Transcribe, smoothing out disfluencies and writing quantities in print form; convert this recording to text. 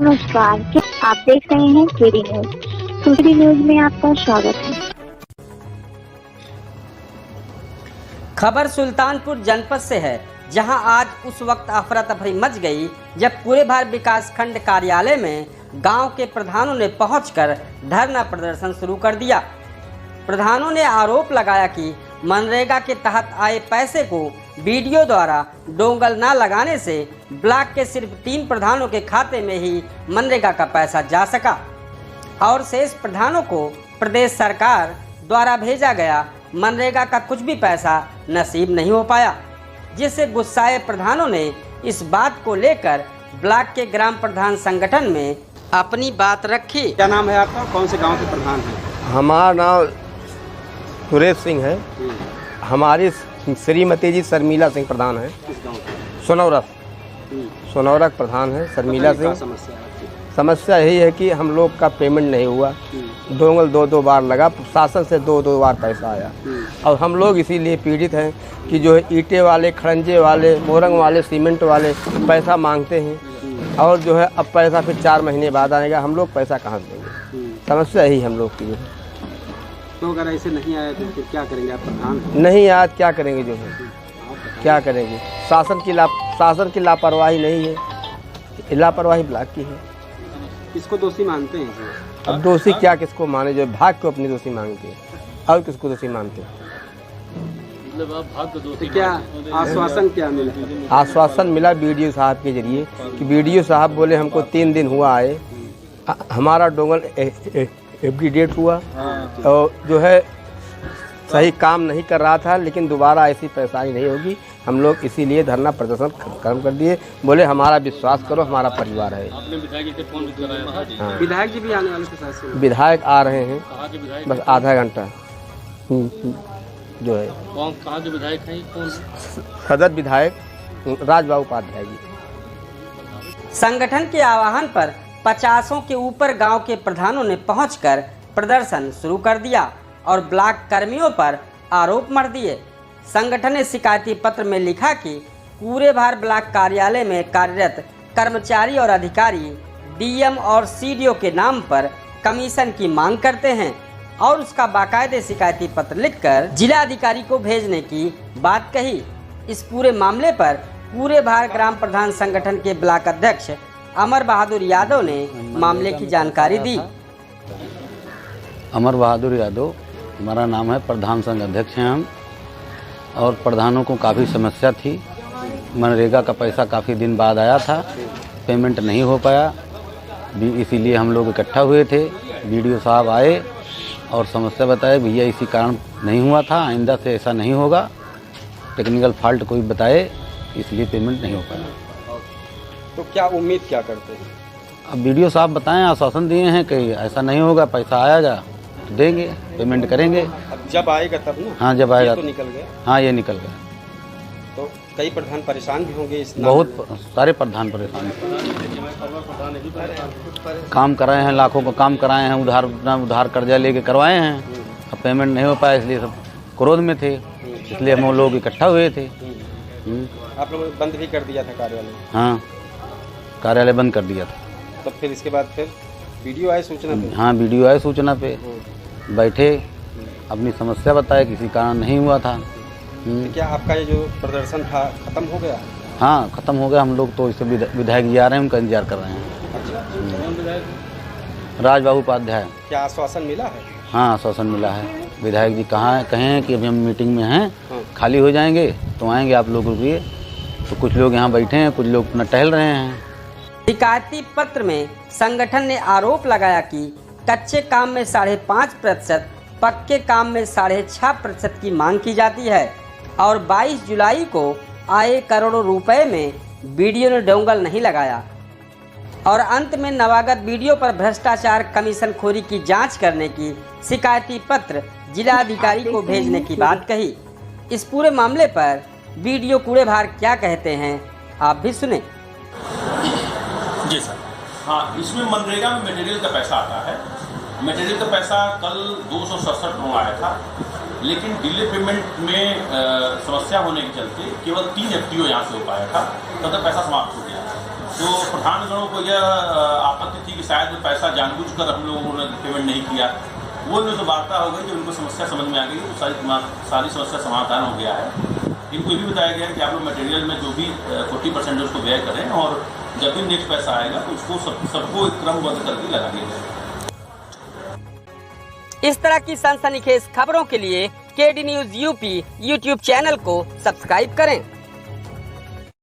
नमस्कार, आप देख रहे हैं केडी न्यूज। केडी न्यूज में आपका स्वागत है। खबर सुल्तानपुर जनपद से है, जहां आज उस वक्त अफरा तफरी मच गई जब कूड़ेभार विकास खंड कार्यालय में गांव के प्रधानों ने पहुंचकर धरना प्रदर्शन शुरू कर दिया। प्रधानों ने आरोप लगाया कि मनरेगा के तहत आए पैसे को वीडियो द्वारा डोंगल न लगाने से ब्लॉक के सिर्फ 3 प्रधानों के खाते में ही मनरेगा का पैसा जा सका और शेष प्रधानों को प्रदेश सरकार द्वारा भेजा गया मनरेगा का कुछ भी पैसा नसीब नहीं हो पाया, जिससे गुस्साए प्रधानों ने इस बात को लेकर ब्लॉक के ग्राम प्रधान संगठन में अपनी बात रखी। क्या नाम है आपका? कौन से गांव के प्रधान हैं? हमारा नाम सुरेश सिंह है। हमारी श्रीमती जी शर्मिला सिंह प्रधान है। किस गांव के? सोनौरा प्रधान है शर्मिला सिंह। समस्या यही है कि हम लोग का पेमेंट नहीं हुआ। डोंगल 2 बार लगा, शासन से 2 बार पैसा आया और हम लोग इसीलिए पीड़ित हैं कि जो है ईंटे वाले, खड़ंजे वाले, मोरंग वाले, सीमेंट वाले पैसा मांगते हैं और जो है अब पैसा फिर 4 महीने बाद आएगा। हम लोग पैसा कहाँ देंगे? समस्या यही हम लोग की है। तो अगर ऐसे नहीं आया तो फिर क्या करेंगे आप? प्रधान नहीं आज क्या करेंगे? जो है क्या करेंगे? शासन की लापरवाही नहीं है, लापरवाही ब्लॉक की है। किसको दोषी मानते हैं सर? अब दोषी क्या किसको माने? जो भाग को अपनी दोषी मांगते हैं और किसको दोषी मानते हैं? तो क्या आश्वासन क्या मिला? आश्वासन मिला बीडीओ साहब के जरिए कि बीडीओ साहब बोले हमको 3 दिन हुआ आए, हमारा डोंगल एप्रीडेट हुआ और जो है सही काम नहीं कर रहा था, लेकिन दोबारा ऐसी परेशानी नहीं होगी। हम लोग इसीलिए धरना प्रदर्शन खत्म कर दिए। बोले हमारा विश्वास करो, हमारा परिवार है। आपने विधायक को फोन कराया था? हाँ। विधायक जी भी आने वाले थे साथ में? विधायक आ रहे हैं बस आधा घंटा जो है। कहाँ के विधायक हैं? कौन? सदर विधायक राजबाबू उपाध्याय जी। संगठन के आह्वान पर 50 के ऊपर गांव के प्रधानों ने पहुंचकर प्रदर्शन शुरू कर दिया और ब्लॉक कर्मियों पर आरोप मढ़ दिए। संगठन ने शिकायती पत्र में लिखा कि कूड़ेभार ब्लॉक कार्यालय में कार्यरत कर्मचारी और अधिकारी डीएम और सीडीओ के नाम पर कमीशन की मांग करते हैं और उसका बाकायदे शिकायती पत्र लिखकर जिला अधिकारी को भेजने की बात कही। इस पूरे मामले पर कूड़ेभार ग्राम प्रधान संगठन के ब्लॉक अध्यक्ष अमर बहादुर यादव ने मामले की जानकारी दी। अमर बहादुर यादव हमारा नाम है, प्रधान संघ अध्यक्ष हैं हम। और प्रधानों को काफ़ी समस्या थी। मनरेगा का पैसा काफ़ी दिन बाद आया था, पेमेंट नहीं हो पाया, इसीलिए हम लोग इकट्ठा हुए थे। वीडियो साहब आए और समस्या बताए, भैया इसी कारण नहीं हुआ था, आइंदा से ऐसा नहीं होगा, टेक्निकल फॉल्ट कोई बताए, इसलिए पेमेंट नहीं हो पाया। तो क्या उम्मीद क्या करते हैं? अब वीडियो साहब बताएं, आश्वासन दिए हैं कि ऐसा नहीं होगा, पैसा आएगा तो देंगे, पेमेंट करेंगे। अब जब आएगा तब ना? हाँ जब आएगा तो निकल गया। हाँ ये निकल गया। तो कई प्रधान परेशान भी होंगे इस बहुत सारे प्रधान परेशान, काम कराए हैं, लाखों का काम कराए हैं, उधार कर्जा लेके करवाए हैं। अब पेमेंट नहीं हो पाया, इसलिए सब क्रोध में थे, इसलिए हम लोग इकट्ठा हुए थे। आप लोगों ने बंद भी कर दिया था कार्यालय? हाँ कार्यालय बंद कर दिया था। तो फिर इसके बाद फिर वीडियो आए सूचना पे? हाँ वीडियो आए सूचना पे, बैठे अपनी समस्या बताए, किसी कारण नहीं हुआ था। तो क्या आपका ये जो प्रदर्शन था खत्म हो गया? हाँ खत्म हो गया। हम लोग तो इससे विधायक जी आ रहे हैं, उनका इंतजार कर रहे हैं। राजबाबू उपाध्याय। क्या आश्वासन मिला है? हाँ आश्वासन मिला है। विधायक जी कहाँ है, कहे हैं कि अभी हम मीटिंग में हैं, खाली हो जाएंगे तो आएंगे, आप लोग रुकिए। तो कुछ लोग यहाँ बैठे हैं, कुछ लोग अपना टहल रहे हैं। शिकायती पत्र में संगठन ने आरोप लगाया कि कच्चे काम में 5.5%, पक्के काम में 6.5% की मांग की जाती है और 22 जुलाई को आए करोड़ों रुपए में बीडीओ ने डोंगल नहीं लगाया और अंत में नवागत बीडीओ पर भ्रष्टाचार, कमीशनखोरी की जांच करने की शिकायती पत्र जिला अधिकारी को भेजने की बात कही। इस पूरे मामले पर बीडीओ कूड़ेभार क्या कहते हैं, आप भी सुने। जी सर, हाँ इसमें मनरेगा में मटेरियल का पैसा आता है। मटेरियल का पैसा कल 267 आया था, लेकिन डिले पेमेंट में समस्या होने के चलते केवल 3 एफटीओ यहाँ से हो पाया था, तब तक पैसा समाप्त हो गया। तो प्रधानगणों को यह आपत्ति थी कि शायद पैसा जानबूझकर हम लोगों ने पेमेंट नहीं किया। वो जो वार्ता हो गई, जो उनको समस्या समझ में आ गई, तो सारी समस्या समाधान हो गया है। इनको ये भी बताया गया है कि आप लोग मटेरियल में जो भी 40% है उसको व्यय करें और जब भी नेक्स्ट पैसा आएगा तो उसको सबको एक क्रमबद्ध करके लगा दिया जाएगा। इस तरह की सनसनीखेज खबरों के लिए KD news UP YouTube channel को सब्सक्राइब करें।